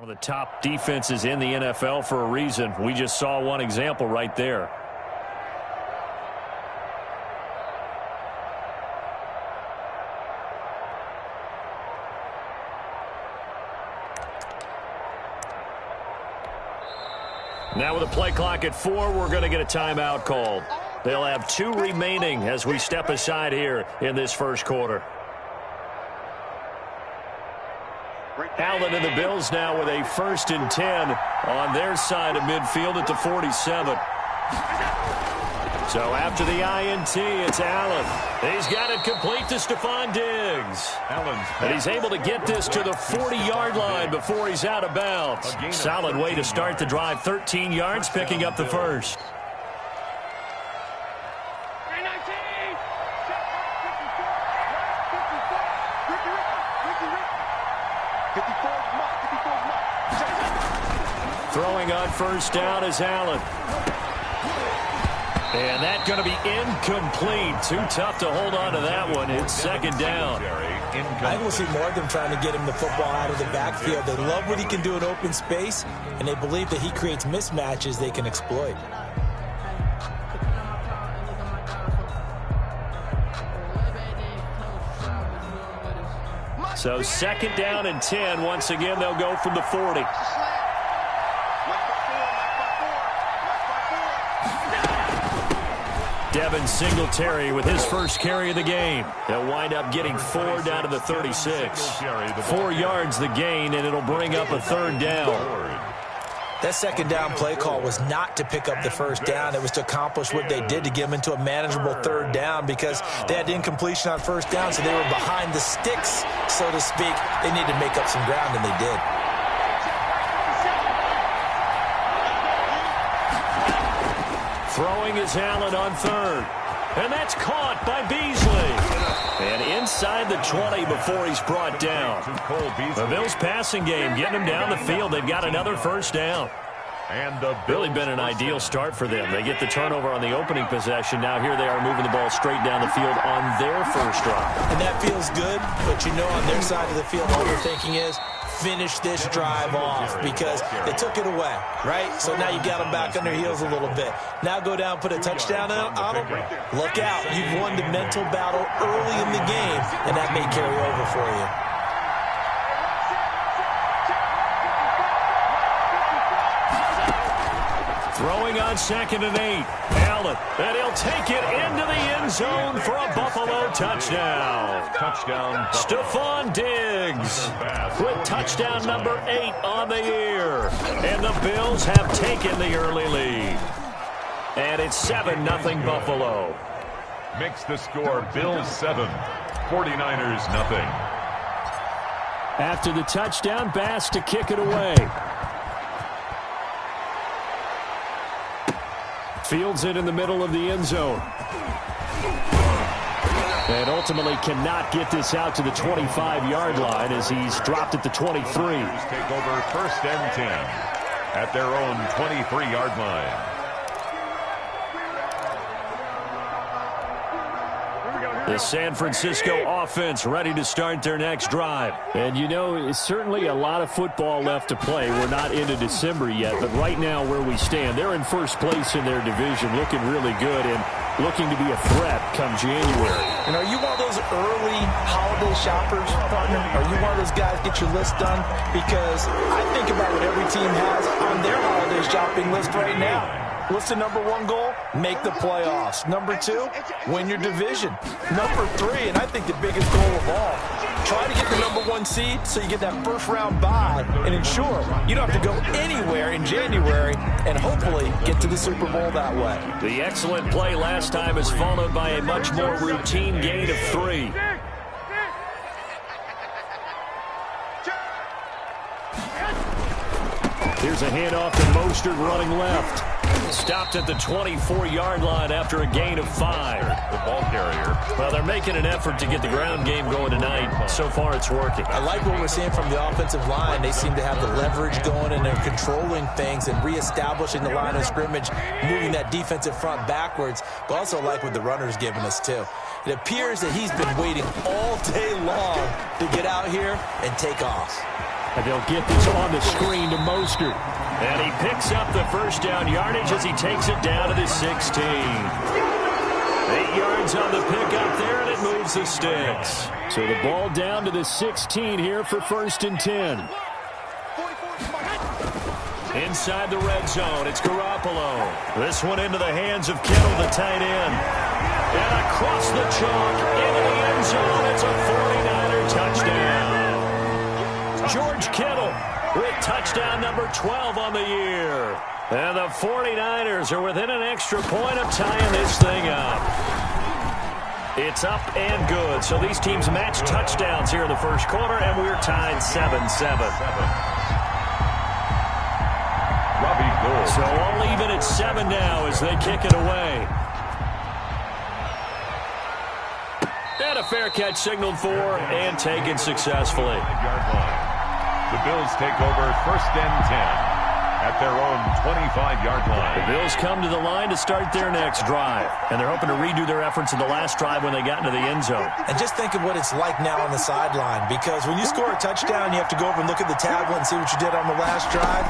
One of the top defenses in the NFL for a reason. We just saw one example right there. Now with a play clock at 4, we're going to get a timeout called. They'll have 2 remaining as we step aside here in this first quarter. Allen and the Bills now with a 1st and 10 on their side of midfield at the 47. So after the INT, it's Allen. He's got it complete to Stephon Diggs. And he's able to get this to the 40-yard line before he's out of bounds. Solid way to start the drive. 13 yards, picking up the first. Throwing on 1st down is Allen. And that's going to be incomplete. Too tough to hold on to that one. It's 2nd down. I will see more of them trying to get him the football out of the backfield. They love what he can do in open space, and they believe that he creates mismatches they can exploit. So 2nd down and 10. Once again, they'll go from the 40. Devin Singletary with his first carry of the game. They'll wind up getting 4 down to the 36. 4 yards the gain, and it'll bring up a 3rd down. That 2nd down play call was not to pick up the 1st down. It was to accomplish what they did to get them into a manageable 3rd down because they had incompletion on 1st down, so they were behind the sticks, so to speak. They needed to make up some ground, and they did. Throwing is Allen on 3rd. And that's caught by Beasley. And inside the 20 before he's brought down. The Bills passing game, getting him down the field. They've got another 1st down. Really been an ideal start for them. They get the turnover on the opening possession. Now here they are moving the ball straight down the field on their first drive. And that feels good, but you know on their side of the field all they're thinking is, finish this drive off because they took it away, right? So now you got them back on their heels a little bit. Now go down, put a touchdown on them. Look out. You've won the mental battle early in the game, and that may carry over for you. Throwing on 2nd and 8. Allen, and he'll take it into the end zone for a Buffalo touchdown. Stephon Diggs with touchdown number 8 on the year. And the Bills have taken the early lead. And it's 7-0 Buffalo. Makes the score Bills 7, 49ers nothing. After the touchdown, Bass to kick it away. Fields it in the middle of the end zone. And ultimately cannot get this out to the 25-yard line as he's dropped at the 23. Take over 1st and 10 at their own 23-yard line. The San Francisco offense ready to start their next drive. And, you know, it's certainly a lot of football left to play. We're not into December yet, but right now where we stand, they're in 1st place in their division, looking really good and looking to be a threat come January. And are you one of those early holiday shoppers, partner? Are you one of those guys get your list done? Because I think about what every team has on their holiday shopping list right now. What's the number 1 goal? Make the playoffs. Number 2, win your division. Number 3, and I think the biggest goal of all, try to get the number 1 seed so you get that 1st round bye and ensure you don't have to go anywhere in January and hopefully get to the Super Bowl that way. The excellent play last time is followed by a much more routine gain of 3. Here's a handoff to Mostert running left. Stopped at the 24-yard line after a gain of 5. The ball carrier. Well, they're making an effort to get the ground game going tonight. So far, it's working. I like what we're seeing from the offensive line. They seem to have the leverage going, and they're controlling things and reestablishing the line of scrimmage, moving that defensive front backwards. But also like what the runner's giving us, too. It appears that he's been waiting all day long to get out here and take off. And they'll get this on the screen to Mostert. And he picks up the first down yardage as he takes it down to the 16. 8 yards on the pickup there, and it moves the sticks. So the ball down to the 16 here for 1st and 10. Inside the red zone, it's Garoppolo. This one into the hands of Kittle, the tight end. And across the chalk, into the end zone, it's a 49er touchdown. George Kittle with touchdown number 12 on the year. And the 49ers are within an extra point of tying this thing up. It's up and good. So these teams match touchdowns here in the first quarter, and we're tied 7-7. So all even at 7 now as they kick it away. And a fair catch signaled for and taken successfully. The Bills take over 1st and 10 at their own 25-yard line. The Bills come to the line to start their next drive, and they're hoping to redo their efforts in the last drive when they got into the end zone. And just think of what it's like now on the sideline, because when you score a touchdown, you have to go over and look at the tablet and see what you did on the last drive.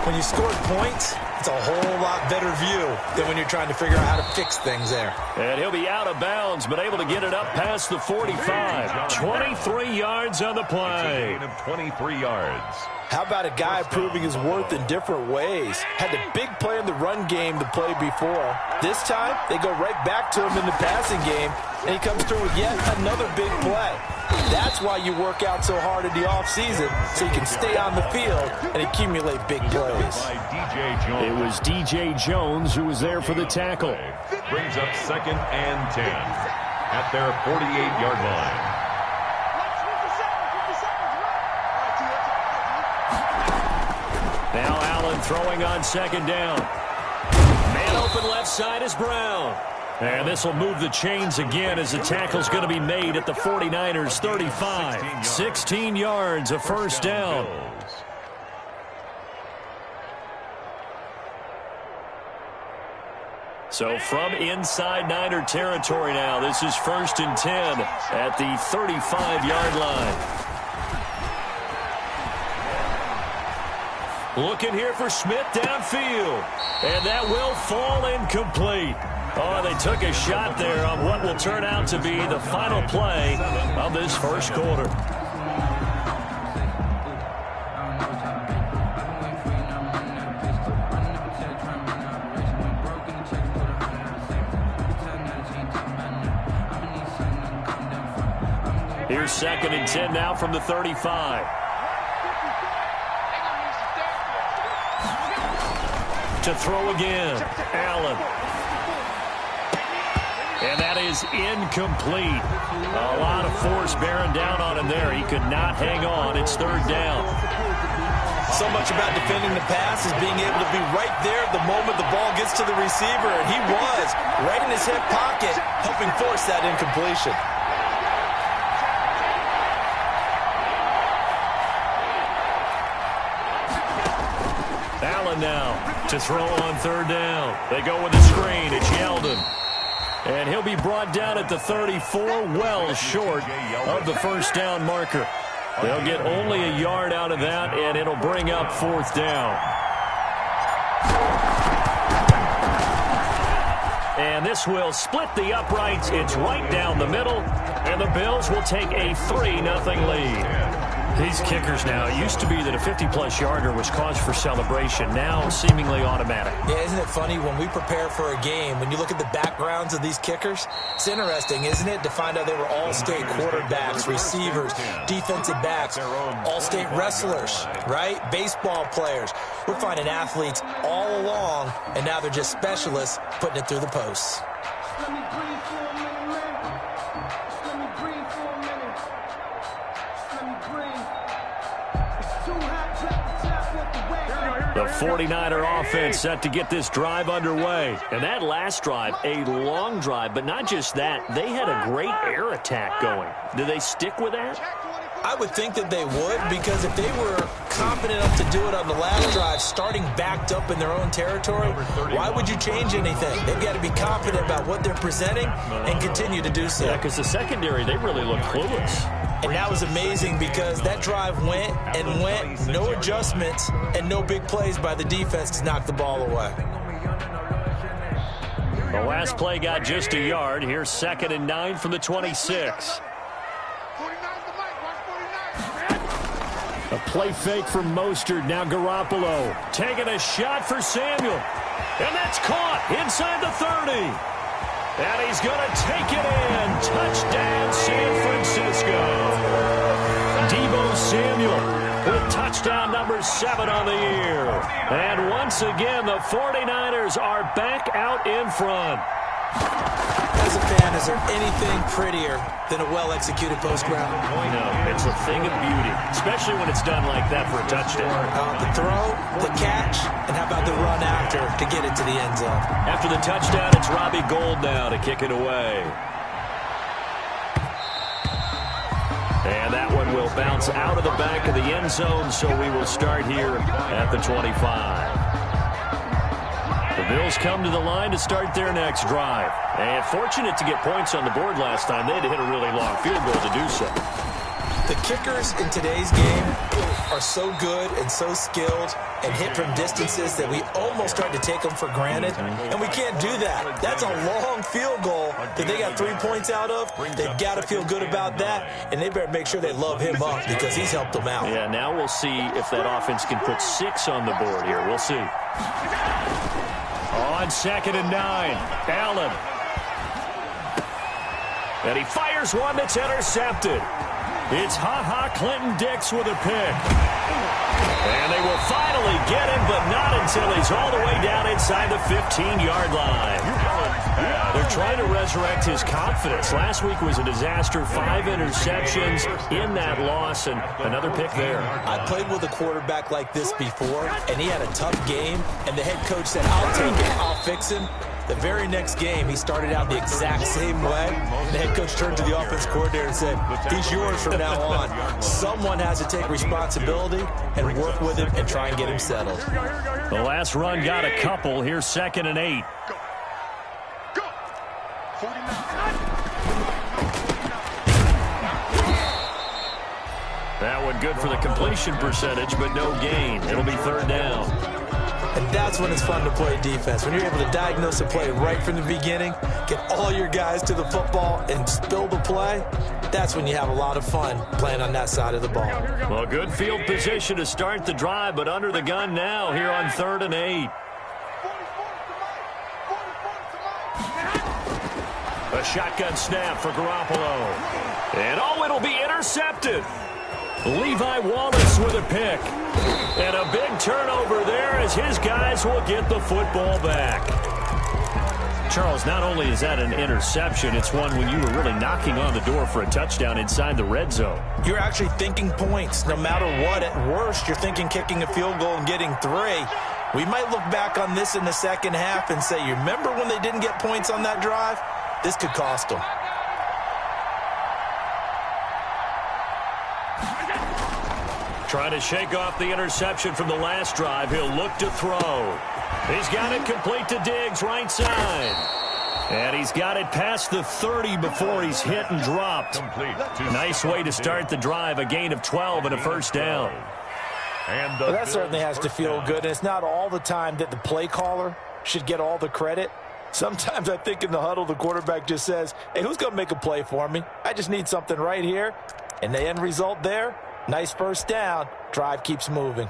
When you scored points, it's a whole lot better view than when you're trying to figure out how to fix things there. And he'll be out of bounds, but able to get it up past the 45. 23 yards on the play. It's a gain of 23 yards. How about a guy proving his worth in different ways? Had a big play in the run game the play before. This time, they go right back to him in the passing game, and he comes through with yet another big play. That's why you work out so hard in the offseason, so you can stay on the field and accumulate big plays. It was DJ Jones who was there for the tackle. Brings up 2nd and 10 at their 48-yard line. Now Allen throwing on 2nd down. Man open left side is Brown. And this will move the chains again as the tackle's going to be made at the 49ers 35. 16 yards, a first down. So from inside Niner territory now, this is 1st and 10 at the 35-yard line. Looking here for Smith downfield. And that will fall incomplete. Oh, they took a shot there on what will turn out to be the final play of this first quarter. Here's 2nd and 10 now from the 35. To throw again, Allen. And that is incomplete. A lot of force bearing down on him there. He could not hang on. It's 3rd down. So much about defending the pass is being able to be right there the moment the ball gets to the receiver. And he was right in his hip pocket, helping force that incompletion. Allen now to throw on 3rd down. They go with the screen. It's Yeldon. And he'll be brought down at the 34, well short of the first down marker. They'll get only a yard out of that, and it'll bring up 4th down. And this will split the uprights. It's right down the middle, and the Bills will take a 3-0 lead. These kickers now, it used to be that a 50-plus yarder was cause for celebration. Now seemingly automatic. Yeah, isn't it funny when we prepare for a game, when you look at the backgrounds of these kickers, it's interesting, isn't it, to find out they were all-state quarterbacks, receivers, defensive backs, all-state wrestlers, right? Baseball players. We're finding athletes all along, and now they're just specialists putting it through the posts. The 49er offense set to get this drive underway. And that last drive, a long drive, but not just that. They had a great air attack going. Do they stick with that? I would think that they would, because if they were confident enough to do it on the last drive, starting backed up in their own territory, why would you change anything? They've got to be confident about what they're presenting and continue to do so. Yeah, because the secondary, they really look clueless. And that was amazing because that drive went and went, no adjustments and no big plays by the defense to knock the ball away. The last play got just a yard. Here's 2nd and 9 from the 26. A play fake from Mostert. Now Garoppolo taking a shot for Samuel. And that's caught inside the 30. And he's going to take it in. Touchdown, San Francisco. Deebo Samuel with touchdown number 7 on the year. And once again, the 49ers are back out in front. As a fan, is there anything prettier than a well-executed post route? No, it's a thing of beauty, especially when it's done like that for a touchdown. The throw, the catch, and how about the run after to get it to the end zone? After the touchdown, it's Robbie Gould now to kick it away. And that one will bounce out of the back of the end zone, so we will start here at the 25. The Bills come to the line to start their next drive. And fortunate to get points on the board last time. They had to hit a really long field goal to do so. The kickers in today's game are so good and so skilled and hit from distances that we almost start to take them for granted. And we can't do that. That's a long field goal that they got 3 points out of. They've got to feel good about that. And they better make sure they love him up because he's helped them out. Yeah, now we'll see if that offense can put 6 on the board here. We'll see. On 2nd and 9, Allen. And he fires one that's intercepted. It's Ha-Ha Clinton-Dix with a pick. And they will finally get him, but not until he's all the way down inside the 15-yard line. They're trying to resurrect his confidence. Last week was a disaster. 5 interceptions in that loss, and another pick there. I played with a quarterback like this before, and he had a tough game, and the head coach said, I'll take it, I'll fix him. The very next game, he started out the exact same way. The head coach turned to the offense coordinator and said, he's yours from now on. Someone has to take responsibility and work with him and try and get him settled. The last run got a couple. Here's 2nd and 8. That one good for the completion percentage, but no gain. It'll be 3rd down. And that's when it's fun to play defense. When you're able to diagnose a play right from the beginning, get all your guys to the football and spill the play, that's when you have a lot of fun playing on that side of the ball. Well, good field position to start the drive, but under the gun now here on 3rd and 8. A shotgun snap for Garoppolo. And it'll be intercepted. Levi Wallace with a pick. And a big turnover there as his guys will get the football back. Charles, not only is that an interception, it's one when you were really knocking on the door for a touchdown inside the red zone. You're actually thinking points. No matter what, at worst, you're thinking kicking a field goal and getting 3. We might look back on this in the second half and say, you remember when they didn't get points on that drive? This could cost them. Trying to shake off the interception from the last drive. He'll look to throw. He's got it complete to Diggs, right side. And he's got it past the 30 before he's hit and dropped. Nice way to start the drive. A gain of 12 and a 1st down. Well, that certainly has to feel good. And it's not all the time that the play caller should get all the credit. Sometimes I think in the huddle, the quarterback just says, hey, who's going to make a play for me? I just need something right here. And the end result there, nice 1st down. Drive keeps moving.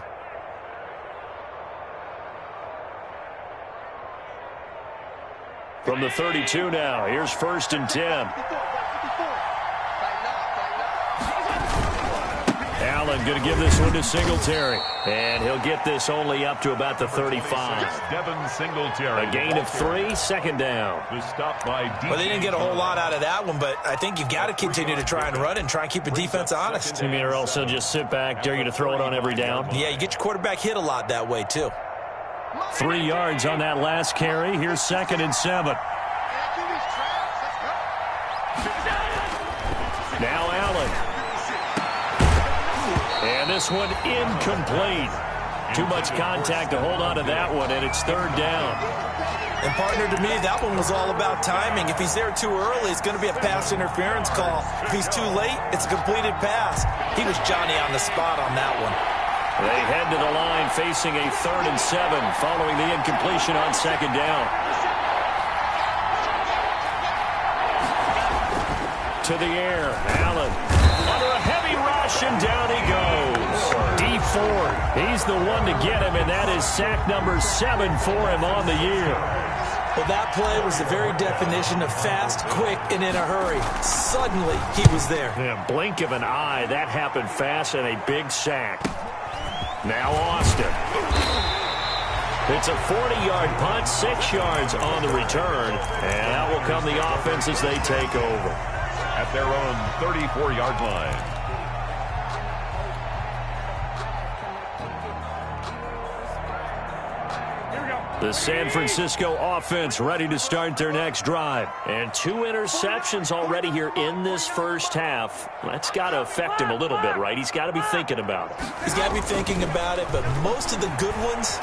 From the 32 now, here's 1st and 10. Allen going to give this one to Singletary. And he'll get this only up to about the 35. A gain of 3, 2nd down. Well, they didn't get a whole lot out of that one, but I think you've got to continue to try and run and try and keep a defense honest. You mean, or else they'll just sit back, dare you to throw it on every down? Yeah, you get your quarterback hit a lot that way, too. 3 yards on that last carry. Here's 2nd and 7. Now Allen. And this one incomplete. Too much contact to hold on to that one, and it's 3rd down. And partner, to me, that one was all about timing. If he's there too early, it's going to be a pass interference call. If he's too late, it's a completed pass. He was Johnny on the spot on that one. They head to the line facing a 3rd and 7 following the incompletion on 2nd down. To the air, Allen. Under a heavy rush, and down he goes. D Ford, he's the one to get him, and that is sack number 7 for him on the year. Well, that play was the very definition of fast, quick, and in a hurry. Suddenly, he was there. Yeah, blink of an eye, that happened fast, and a big sack. Now Austin. It's a 40-yard punt, 6 yards on the return, and out will come the offense as they take over. At their own 34-yard line. The San Francisco offense ready to start their next drive. And 2 interceptions already here in this first half. That's got to affect him a little bit, right? He's got to be thinking about it. He's got to be thinking about it, but most of the good ones,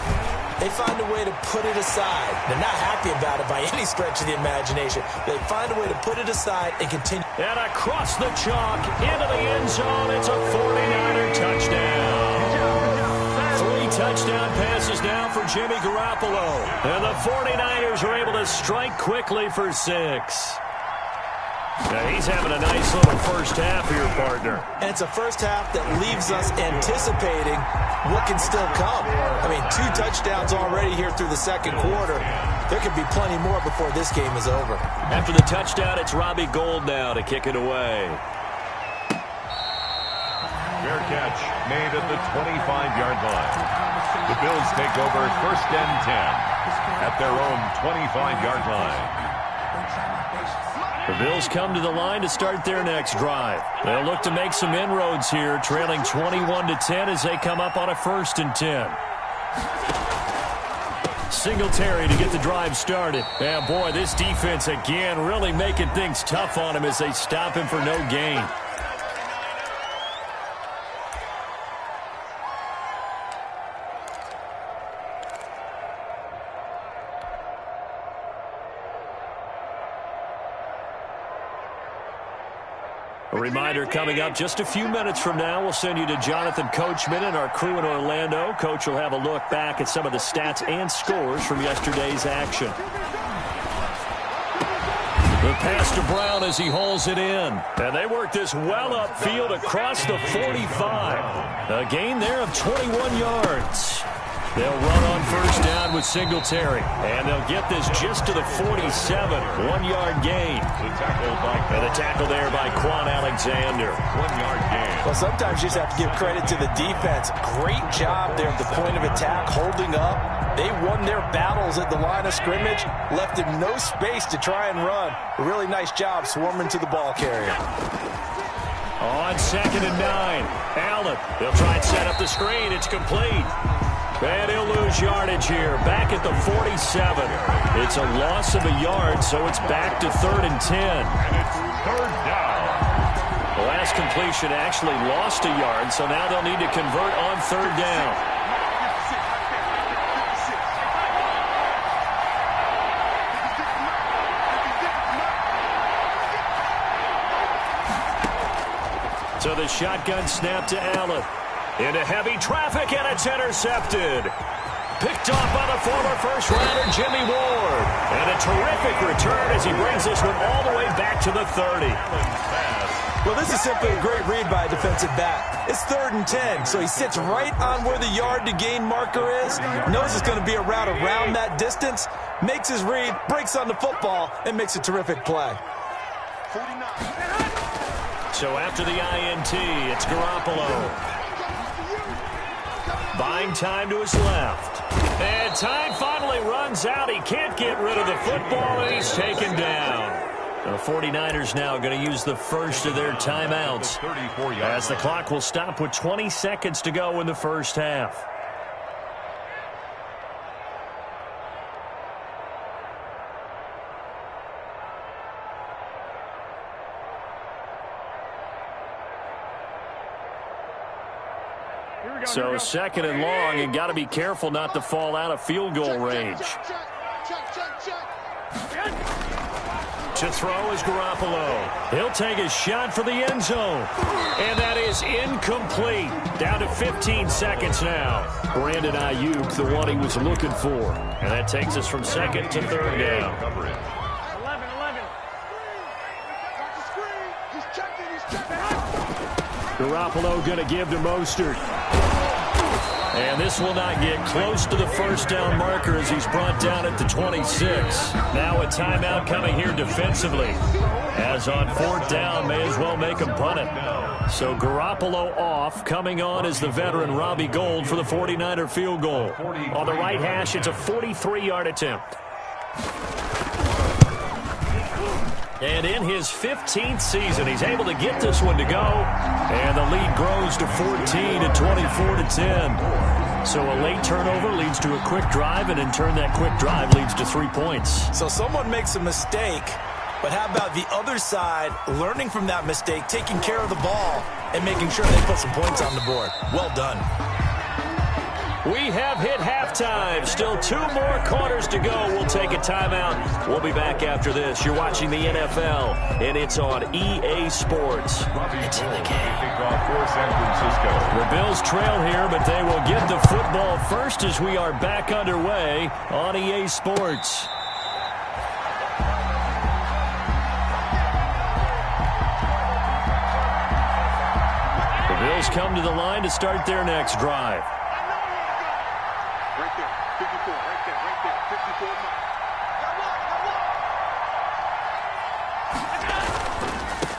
they find a way to put it aside. They're not happy about it by any stretch of the imagination. They find a way to put it aside and continue. And across the chalk, into the end zone, it's a 49er touchdown. 3 touchdown passes now for Jimmy Garoppolo. And the 49ers are able to strike quickly for 6. Now he's having a nice little first half here, partner. And it's a first half that leaves us anticipating what can still come. I mean, 2 touchdowns already here through the second quarter. There could be plenty more before this game is over. After the touchdown, it's Robbie Gould now to kick it away. Fair catch made at the 25-yard line. The Bills take over 1st and 10 at their own 25-yard line. The Bills come to the line to start their next drive. They'll look to make some inroads here, trailing 21-10 as they come up on a 1st and 10. Singletary to get the drive started. Yeah, boy, this defense again really making things tough on him as they stop him for no gain. A reminder coming up just a few minutes from now, we'll send you to Jonathan Coachman and our crew in Orlando. Coach will have a look back at some of the stats and scores from yesterday's action. The pass to Brown as he hauls it in. And they work this well upfield across the 45. A gain there of 21 yards. They'll run on 1st down with Singletary. And they'll get this just to the 47. 1-yard gain. And the tackle there by Quan Alexander. 1-yard gain. Well, sometimes you just have to give credit to the defense. Great job there at the point of attack, holding up. They won their battles at the line of scrimmage, left him no space to try and run. A really nice job swarming to the ball carrier. On 2nd and 9, Allen. They'll try and set up the screen. It's complete. And he'll lose yardage here, back at the 47. It's a loss of a yard, so it's back to 3rd and 10. And it's 3rd down. The last completion actually lost a yard, so now they'll need to convert on 3rd down. So the shotgun snap to Allen. Into heavy traffic, and it's intercepted. Picked off by the former first-rounder Jimmy Ward. And a terrific return as he brings this one all the way back to the 30. Well, this is simply a great read by a defensive back. It's 3rd and 10, so he sits right on where the yard-to-gain marker is, knows it's going to be a route around that distance, makes his read, breaks on the football, and makes a terrific play. So after the INT, it's Garoppolo. Buying time to his left. And time finally runs out. He can't get rid of the football, and he's taken down. The 49ers now going to use the first of their timeouts, as the clock will stop with 20 seconds to go in the first half. So 2nd and long, and got to be careful not to fall out of field goal range. To throw is Garoppolo. He'll take a shot for the end zone. And that is incomplete. Down to 15 seconds now. Brandon Ayuk, the one he was looking for. And that takes us from second to third down. 11. He's checking. Garoppolo going to give to Mostert. And this will not get close to the first down marker as he's brought down at the 26. Now a timeout coming here defensively. As on fourth down, may as well make him punt it. So Garoppolo off. Coming on is the veteran Robbie Gould for the 49er field goal. On the right hash, it's a 43-yard attempt. And in his 15th season, he's able to get this one to go. And the lead grows to 14 at 24-10. So a late turnover leads to a quick drive, and in turn that quick drive leads to 3 points. So someone makes a mistake, but how about the other side learning from that mistake, taking care of the ball, and making sure they put some points on the board? Well done. We have hit halftime. Still 2 more quarters to go. We'll take a timeout. We'll be back after this. You're watching the NFL, and it's on EA Sports. It's in the game. Kickoff for San Francisco. The Bills trail here, but they will get the football first as we are back underway on EA Sports. The Bills come to the line to start their next drive. Right there, 54, right there, 54.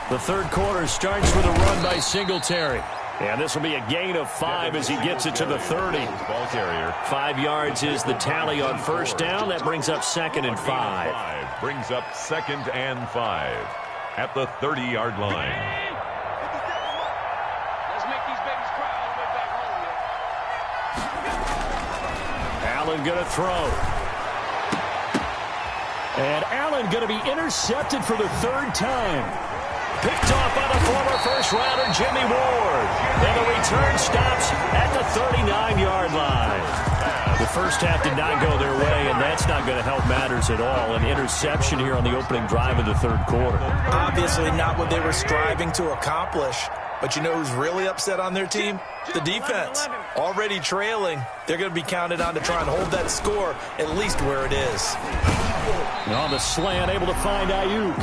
The third quarter starts with a run by Singletary. And this will be a gain of 5 as he gets it to the 30. Ball carrier. 5 yards is the tally on first down. That brings up 2nd and 5. Brings up 2nd and 5 at the 30-yard line. Let's make these babies cry all the way back home, Allen going to throw. And Allen going to be intercepted for the 3rd time. Picked off by the former first-rounder Jimmy Ward. And the return stops at the 39-yard line. The first half did not go their way, and that's not going to help matters at all. An interception here on the opening drive of the 3rd quarter. Obviously not what they were striving to accomplish. But you know who's really upset on their team? The defense. Already trailing. They're going to be counted on to try and hold that score at least where it is. On the slant, able to find Ayuk.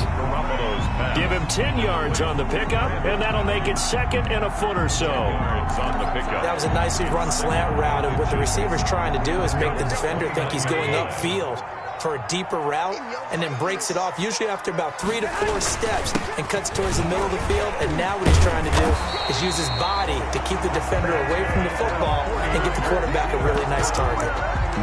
Give him 10 yards on the pickup, and that'll make it 2nd and a foot or so. That was a nicely run slant route, and what the receiver's trying to do is make the defender think he's going upfield for a deeper route, and then breaks it off, usually after about 3 to 4 steps, and cuts towards the middle of the field. And now what he's trying to do is use his body to keep the defender away from the football and get the quarterback a really nice target.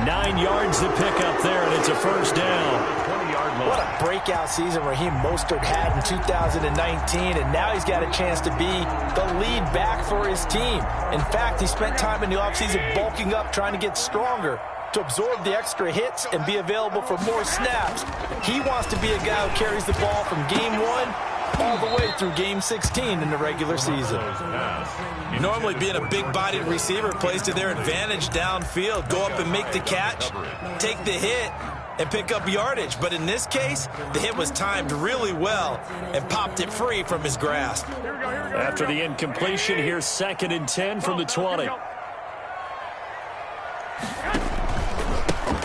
9 yards to pick up there, and it's a first down. 20-yard line. What a breakout season Raheem Mostert had in 2019, and now he's got a chance to be the lead back for his team. In fact, he spent time in the offseason bulking up, trying to get stronger, to absorb the extra hits and be available for more snaps. He wants to be a guy who carries the ball from game 1 all the way through game 16 in the regular season. Normally being a big-bodied receiver plays to their advantage downfield. Go up and make the catch, take the hit, and pick up yardage. But in this case, the hit was timed really well and popped it free from his grasp. After the incompletion, here's 2nd and 10 from the 20.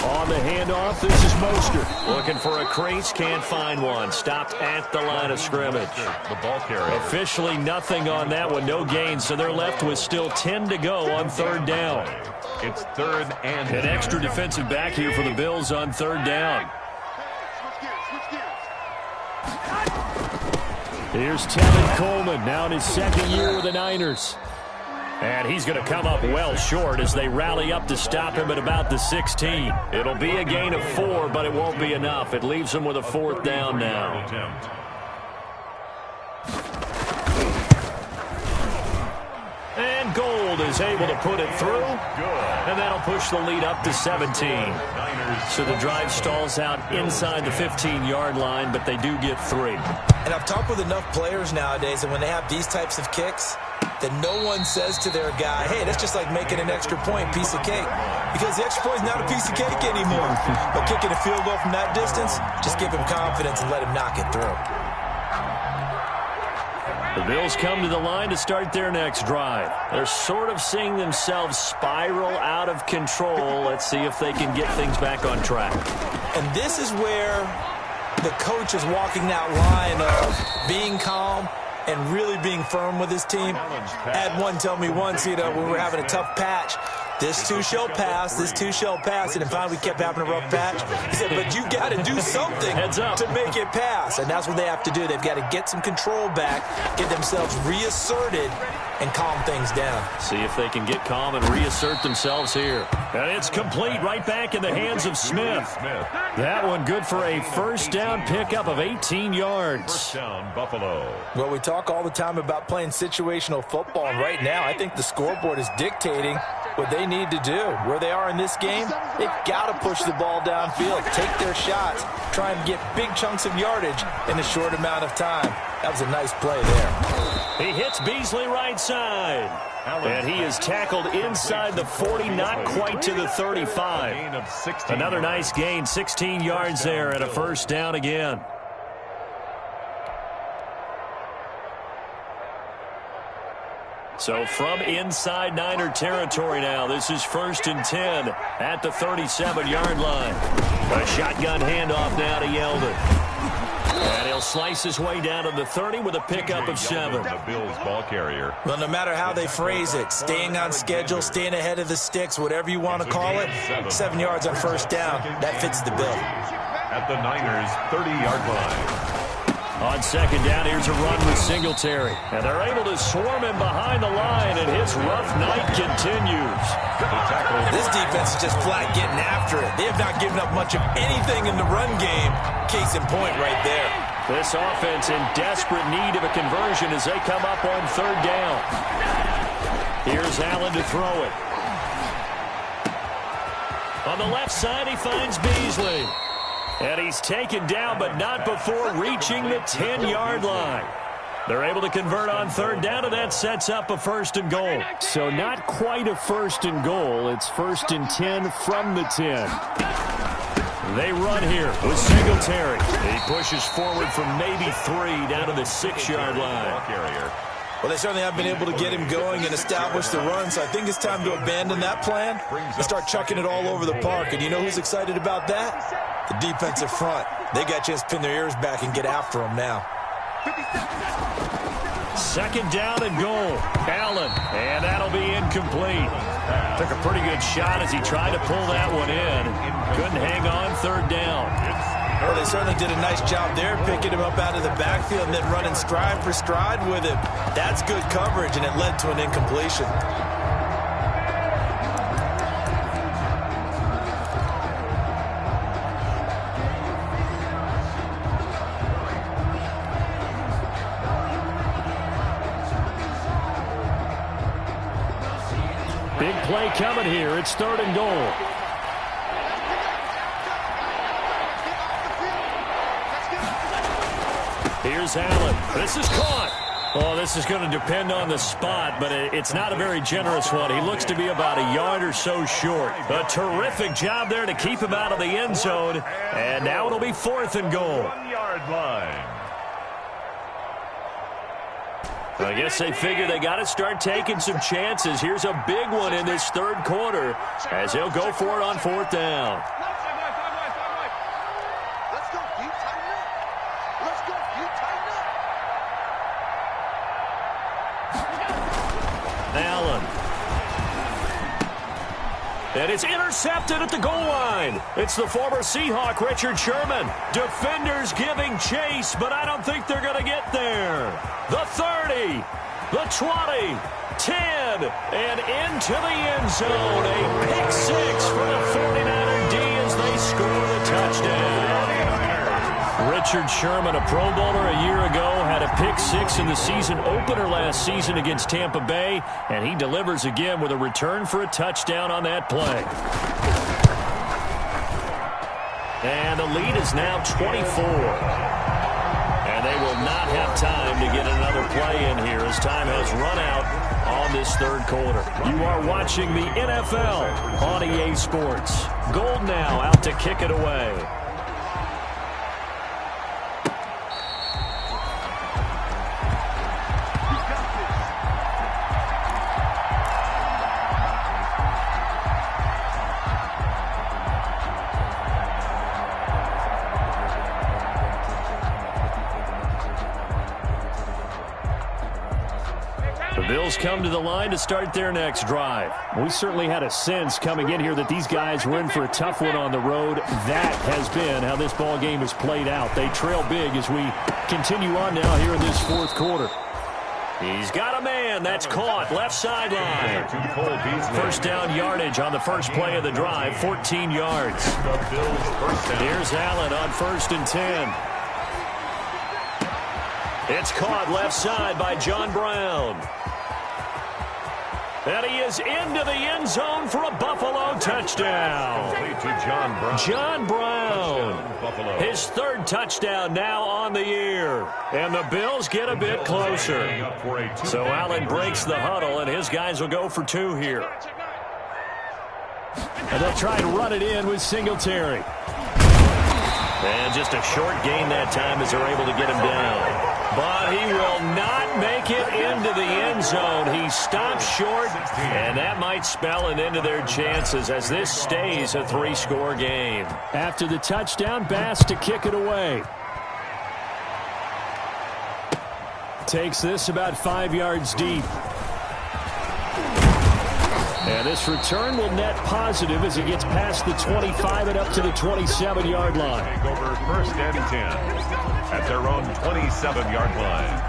On the handoff, this is Mostert. Looking for a crease, can't find one. Stopped at the line of scrimmage. The ball carrier. Officially nothing on that one, no gain, so they're left with still 10 to go on 3rd down. It's 3rd and An extra defensive back here for the Bills on 3rd down. Here's Tevin Coleman, now in his 2nd year with the Niners. And he's going to come up well short as they rally up to stop him at about the 16. It'll be a gain of 4, but it won't be enough. It leaves him with a 4th down now. And Gould is able to put it through. And that'll push the lead up to 17. So the drive stalls out inside the 15-yard line, but they do get 3. And I've talked with enough players nowadays, and when they have these types of kicks, that no one says to their guy, hey, that's just like making an extra point, piece of cake. Because the extra point is not a piece of cake anymore. But kicking a field goal from that distance, just give him confidence and let him knock it through. The Bills come to the line to start their next drive. They're sort of seeing themselves spiral out of control. Let's see if they can get things back on track. And this is where the coach is walking that line of being calm and really being firm with his team. I had one tell me once, when we were having a tough patch, this too shall pass, this too shall pass, and finally we kept having a rough patch. He said, but you got to do something to make it pass, and that's what they have to do. They've got to get some control back, get themselves reasserted, and calm things down. See if they can get calm and reassert themselves here. And it's complete right back in the hands of Smith. That one good for a first down pickup of 18 yards. First down, Buffalo. Well, we talk all the time about playing situational football, and right now I think the scoreboard is dictating what they need to do. Where they are in this game, they've got to push the ball downfield, take their shots, try and get big chunks of yardage in a short amount of time. That was a nice play there. He hits Beasley right side. And he is tackled inside the 40, not quite to the 35. Another nice gain, 16 yards there, and a first down again. So from inside Niner territory now, this is 1st and 10 at the 37-yard line. A shotgun handoff now to Yeldon. And he'll slice his way down to the 30 with a pickup of 7. The Bills ball carrier. Well, no matter how they phrase it, staying on schedule, staying ahead of the sticks, whatever you want to call it, 7 yards on first down, that fits the bill. At the Niners' 30-yard line. On second down, here's a run with Singletary. And they're able to swarm him behind the line, and his rough night continues. This defense is just flat getting after it. They have not given up much of anything in the run game. Case in point right there. This offense in desperate need of a conversion as they come up on third down. Here's Allen to throw it. On the left side, he finds Beasley. And he's taken down, but not before reaching the 10-yard line. They're able to convert on third down, and that sets up a 1st and goal. So not quite a 1st and goal. It's 1st and 10 from the 10. They run here with Singletary. He pushes forward from maybe 3 down to the 6-yard line. Well, they certainly have been able to get him going and establish the run, so I think it's time to abandon that plan and start chucking it all over the park. And you know who's excited about that? The defensive front. They got a chance to pin their ears back and get after him now. 2nd down and goal. Allen, and that'll be incomplete. Took a pretty good shot as he tried to pull that one in. Couldn't hang on third down. Well, they certainly did a nice job there, picking him up out of the backfield and then running stride for stride with him. That's good coverage, and it led to an incompletion. Big play coming here. It's 3rd and goal. Here's Allen. This is caught. Oh, this is going to depend on the spot, but it's not a very generous one. He looks to be about a yard or so short. A terrific job there to keep him out of the end zone. And now it'll be 4th and goal. 1-yard line. I guess they figure they got to start taking some chances. Here's a big one in this 3rd quarter as he'll go for it on 4th down. Allen. And it's intercepted at the goal line. It's the former Seahawk, Richard Sherman. Defenders giving chase, but I don't think they're going to get there. The 30, the 20, 10, and into the end zone. A pick 6 for the 49er D as they score the touchdown. Richard Sherman, a Pro Bowler a year ago, had a pick 6 in the season opener last season against Tampa Bay, and he delivers again with a return for a touchdown on that play. And the lead is now 24. And they will not have time to get another play in here as time has run out on this third quarter. You are watching the NFL on EA Sports. Gold now out to kick it away. Bills come to the line to start their next drive. We certainly had a sense coming in here that these guys were in for a tough one on the road. That has been how this ball game has played out. They trail big as we continue on now here in this fourth quarter. He's got a man. That's caught. Left sideline. First down yardage on the first play of the drive. 14 yards. Here's Allen on 1st and 10. It's caught left side by John Brown. And he is into the end zone for a Buffalo touchdown. John Brown. His third touchdown now on the year. And the Bills get a bit closer. So Allen breaks the huddle, and his guys will go for 2 here. And they'll try to run it in with Singletary. And just a short gain that time as they're able to get him down. But he will not make it into the end zone. He stops short, and that might spell an end to their chances as this stays a 3-score game. After the touchdown, Bass to kick it away. Takes this about 5 yards deep. And this return will net positive as he gets past the 25 and up to the 27-yard line. Take over 1st and 10 at their own 27-yard line.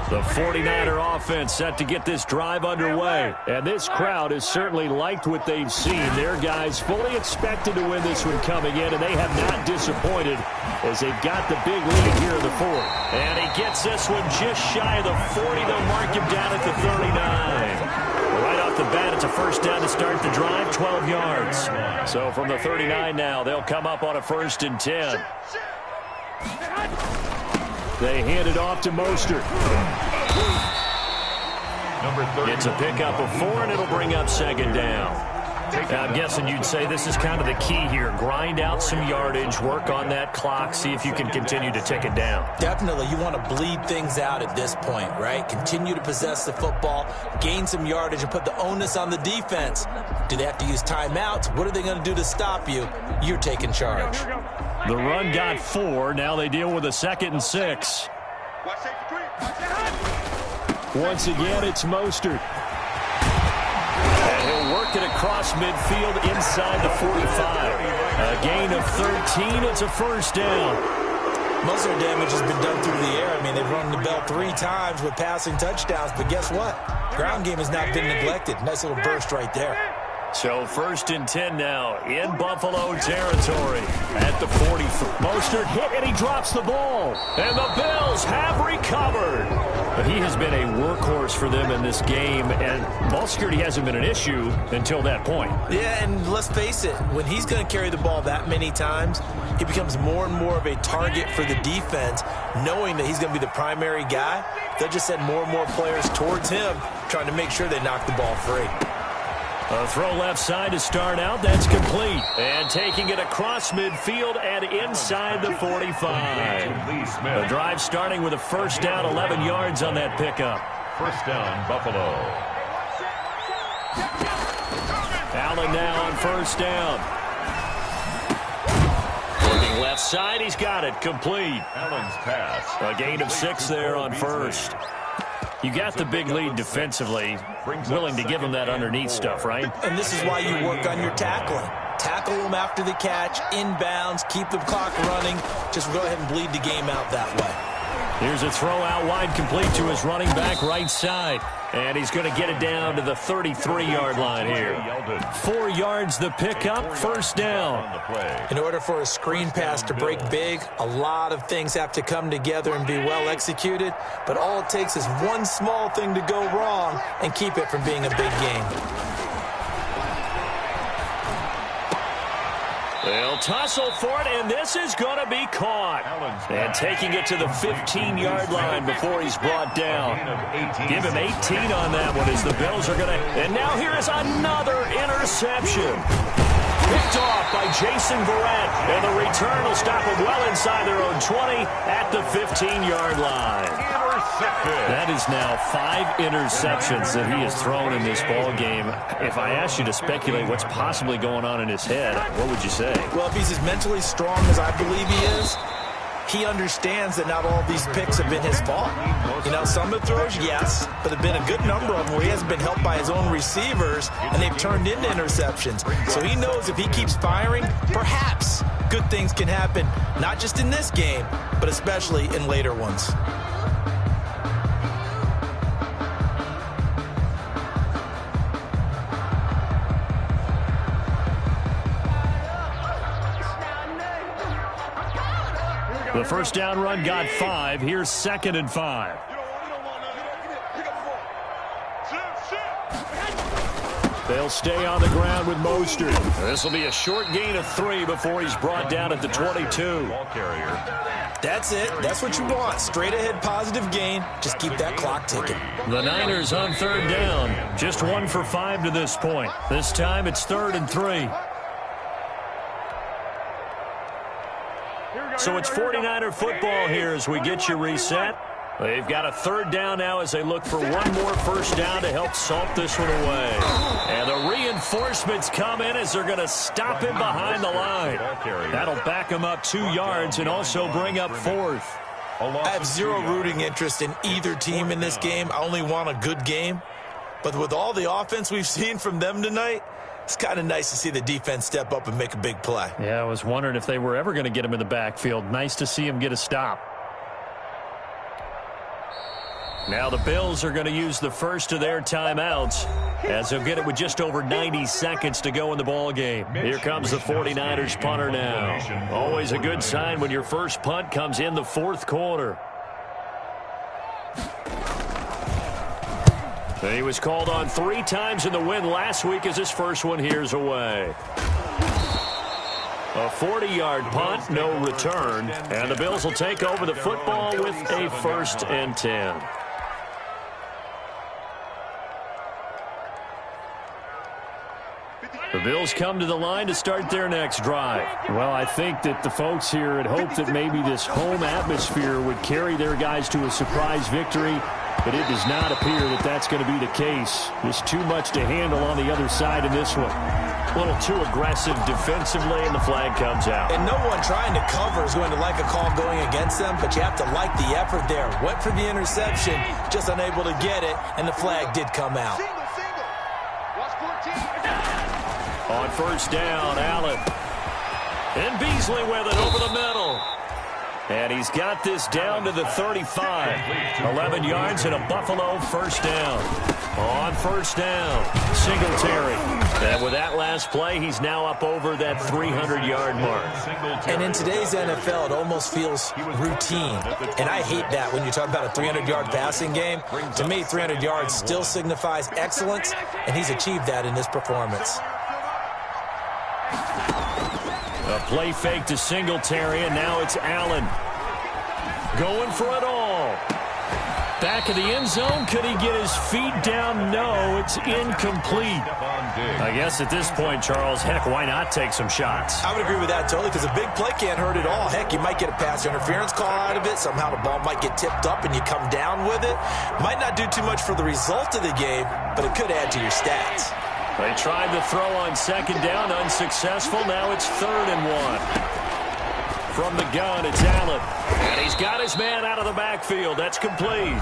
The 49er offense set to get this drive underway. And this crowd has certainly liked what they've seen. Their guys fully expected to win this one coming in, and they have not disappointed as they've got the big lead here in the fourth. And he gets this one just shy of the 40. They'll mark him down at the 39. Right off the bat, it's a first down to start the drive, 12 yards. So from the 39 now, they'll come up on a 1st and 10. They hand it off to Mostert. It's a pickup of 4, and it'll bring up 2nd down. Now, I'm guessing you'd say this is kind of the key here. Grind out some yardage, work on that clock, see if you can continue to tick it down. Definitely. You want to bleed things out at this point, right? Continue to possess the football, gain some yardage, and put the onus on the defense. Do they have to use timeouts? What are they going to do to stop you? You're taking charge. The run got 4. Now they deal with a 2nd and 6. Once again, it's Mostert. And he'll work it across midfield inside the 45. A gain of 13. It's a first down. Most of their damage has been done through the air. I mean, they've run the bell 3 times with passing touchdowns, but guess what? Ground game has not been neglected. Nice little burst right there. So 1st and 10 now in Buffalo territory at the 40. Mostert hit, and he drops the ball. And the Bills have recovered. But he has been a workhorse for them in this game, and ball security hasn't been an issue until that point. Yeah, and let's face it, when he's going to carry the ball that many times, he becomes more and more of a target for the defense, knowing that he's going to be the primary guy. They'll just send more and more players towards him, trying to make sure they knock the ball free. A throw left side to start out. That's complete. And taking it across midfield and inside the 45. The drive starting with a first down, 11 yards on that pickup. First down, Buffalo. Allen now on first down. Looking left side. He's got it. Complete. Allen's pass. A gain of 6 there on first. You got the big lead defensively, willing to give them that underneath stuff, right? And this is why you work on your tackling. Tackle them after the catch, inbounds, keep the clock running. Just go ahead and bleed the game out that way. Here's a throw out wide, complete to his running back right side. And he's going to get it down to the 33-yard line here. 4 yards the pickup, first down. In order for a screen pass to break big, a lot of things have to come together and be well executed. But all it takes is one small thing to go wrong and keep it from being a big game. They'll tussle for it, and this is going to be caught. And taking it to the 15-yard line before he's brought down. Give him 18 on that one as the Bills are going to... And now here is another interception. Picked off by Jason Verrett, and the return will stop him well inside their own 20 at the 15-yard line. That is now 5 interceptions that he has thrown in this ball game. If I asked you to speculate what's possibly going on in his head, what would you say? Well, if he's as mentally strong as I believe he is, he understands that not all these picks have been his fault. You know, some of the throws, yes, but there have been a good number of them where he hasn't been helped by his own receivers, and they've turned into interceptions. So he knows if he keeps firing, perhaps good things can happen, not just in this game, but especially in later ones. The first down run got 5. Here's 2nd and 5. They'll stay on the ground with Mostert. This will be a short gain of 3 before he's brought down at the 22. That's it. That's what you want. Straight ahead positive gain. Just keep that clock ticking. The Niners on 3rd down. Just 1 for 5 to this point. This time it's 3rd and 3. So it's 49er football here as we get you reset. They've got a 3rd down now as they look for one more first down to help salt this one away. And the reinforcements come in as they're going to stop him behind the line. That'll back him up 2 yards and also bring up 4th. I have zero rooting interest in either team in this game. I only want a good game. But with all the offense we've seen from them tonight, it's kind of nice to see the defense step up and make a big play. Yeah, I was wondering if they were ever going to get him in the backfield. Nice to see him get a stop. Now the Bills are going to use the first of their timeouts as they'll get it with just over 90 seconds to go in the ball game. Here comes the 49ers punter now. Always a good sign when your first punt comes in the 4th quarter. He was called on 3 times in the win last week as his first one here's away. A 40-yard punt, no return, and the Bills will take over the football with a 1st and 10. The Bills come to the line to start their next drive. Well, I think that the folks here had hoped that maybe this home atmosphere would carry their guys to a surprise victory, but it does not appear that that's going to be the case. There's too much to handle on the other side in this one. A little too aggressive defensively, and the flag comes out. And no one trying to cover is going to like a call going against them, but you have to like the effort there. Went for the interception, just unable to get it, and the flag did come out. On first down, Allen. And Beasley with it over the middle. And he's got this down to the 35. 11 yards and a Buffalo first down. On first down, Singletary. And with that last play, he's now up over that 300-yard mark. And in today's NFL, it almost feels routine. And I hate that when you talk about a 300-yard passing game. To me, 300 yards still signifies excellence, and he's achieved that in this performance. A play fake to Singletary, and now it's Allen. Going for it all. Back of the end zone. Could he get his feet down? No, it's incomplete. I guess at this point, Charles, heck, why not take some shots? I would agree with that totally, because a big play can't hurt at all. Heck, you might get a pass interference call out of it. Somehow the ball might get tipped up and you come down with it. Might not do too much for the result of the game, but it could add to your stats. They tried to throw on second down, unsuccessful. Now it's 3rd and 1. From the gun, it's Allen. And he's got his man out of the backfield. That's complete.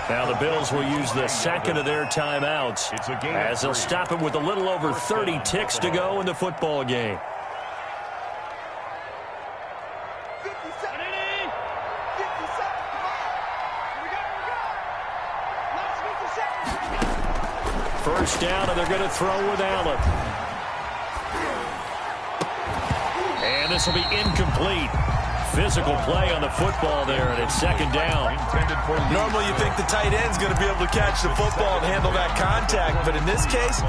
Now the Bills will use the second of their timeouts as they'll stop him with a little over 30 ticks to go in the football game. First down, and they're going to throw with Allen. And this will be incomplete. physical play on the football there, and it's second down. Normally you think the tight end's going to be able to catch the football and handle that contact, but in this case,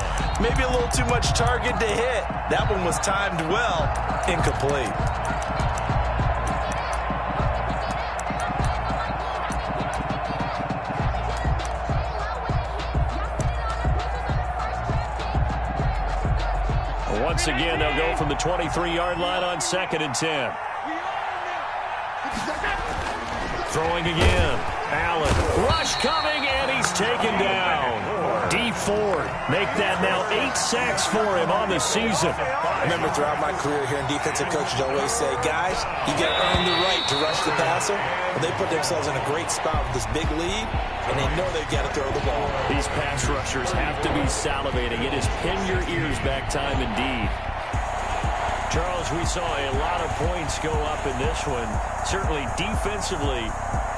maybe a little too much target to hit. That one was timed well, incomplete. Once again, they'll go from the 23-yard line on 2nd and 10. Throwing again. Allen. Rush coming, and he's taken down. D Ford make that now 8 sacks for him on the season. I remember throughout my career here in defensive coaches always say, guys, you got to earn the right to rush the passer. Well, they put themselves in a great spot with this big lead, and they know they've got to throw the ball. These pass rushers have to be salivating. It is pin your ears back time indeed. Charles, we saw a lot of points go up in this one. Certainly defensively,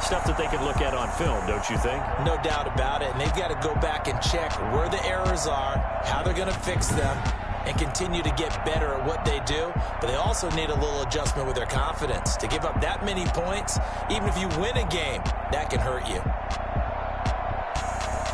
stuff that they can look at on film, don't you think? No doubt about it. And they've got to go back and check where the errors are, how they're going to fix them, and continue to get better at what they do. But they also need a little adjustment with their confidence. To give up that many points, even if you win a game, that can hurt you.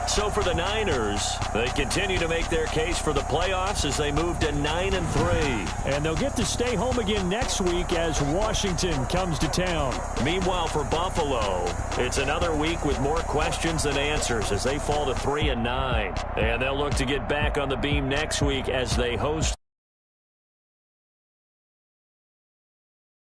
So for the Niners, they continue to make their case for the playoffs as they move to 9-3. And they'll get to stay home again next week as Washington comes to town. Meanwhile, for Buffalo, it's another week with more questions than answers as they fall to 3-9. And they'll look to get back on the beam next week as they host